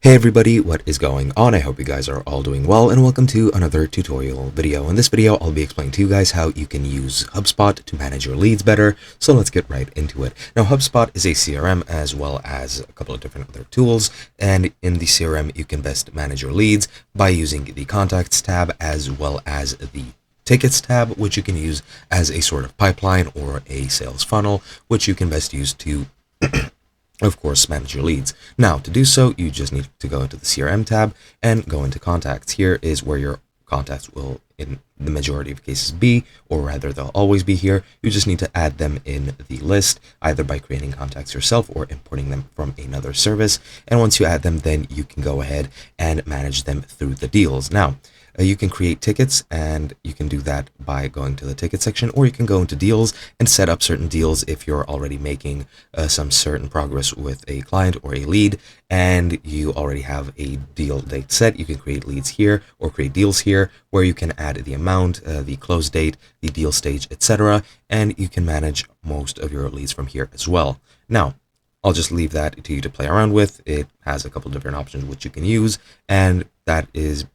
Hey everybody, what is going on? I hope you guys are all doing well, and welcome to another tutorial video. In this video, I'll be explaining to you guys how you can use HubSpot to manage your leads better. So let's get right into it. Now, HubSpot is a CRM as well as a couple of different other tools, and in the CRM, you can best manage your leads by using the Contacts tab as well as the Tickets tab, which you can use as a sort of pipeline or a sales funnel, which you can best use to of course, manage your leads. Now, to do so, you just need to go into the CRM tab and go into Contacts. Here is where your contacts will, in the majority of cases, be, or rather, they'll always be here. You just need to add them in the list, either by creating contacts yourself or importing them from another service. And once you add them, then you can go ahead and manage them through the deals. Now, you can create tickets, and you can do that by going to the ticket section, or you can go into deals and set up certain deals if you're already making some certain progress with a client or a lead, and you already have a deal date set. You can create leads here or create deals here, where you can add the amount, the close date, the deal stage, etc., and you can manage most of your leads from here as well. Now, I'll just leave that to you to play around with. It has a couple different options which you can use, and that is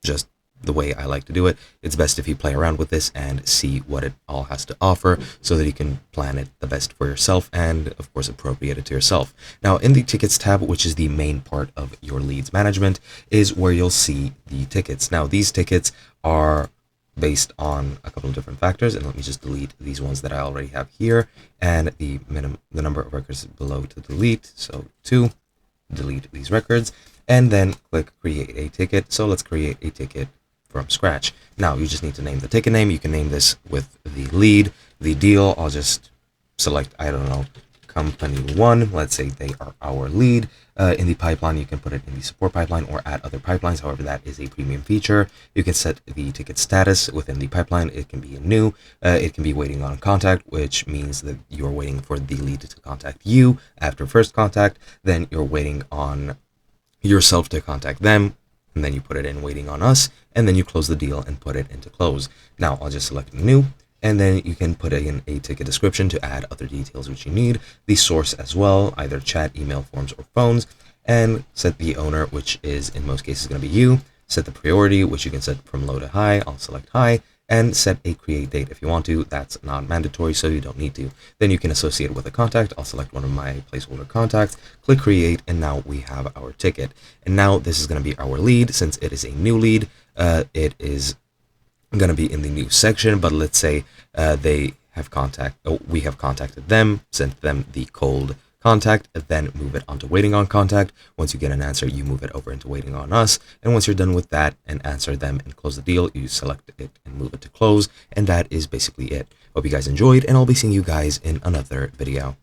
just the way I like to do it. It's best if you play around with this and see what it all has to offer so that you can plan it the best for yourself and, of course, appropriate it to yourself. Now, in the Tickets tab, which is the main part of your leads management, is where you'll see the tickets. Now, these tickets are based on a couple of different factors, and let me just delete these ones that I already have here, and the number of records below to delete, so 2, delete these records, and then click create a ticket. So let's create a ticket from scratch. Now, you just need to name the ticket name. You can name this with the lead, the deal. I'll just select, I don't know, company 1. Let's say they are our lead. In the pipeline, you can put it in the support pipeline or add other pipelines. However, that is a premium feature. You can set the ticket status within the pipeline. It can be a new, it can be waiting on contact, which means that you're waiting for the lead to contact you after first contact. Then you're waiting on yourself to contact them, and then you put it in waiting on us, and then you close the deal and put it into close. Now, I'll just select new, and then you can put in a ticket description to add other details which you need, the source as well, either chat, email, forms, or phones, and set the owner, which is in most cases going to be you. Set the priority, which you can set from low to high. I'll select high, and set a create date if you want to. That's not mandatory, so you don't need to. Then you can associate it with a contact. I'll select one of my placeholder contacts, click create, and now we have our ticket. And now this is going to be our lead. Since it is a new lead, it is going to be in the new section, but let's say we have contacted them, sent them the cold contact, then move it onto waiting on contact. Once you get an answer, you move it over into waiting on us, and once you're done with that and answer them and close the deal, you select it and move it to close, and that is basically it. Hope you guys enjoyed, and I'll be seeing you guys in another video.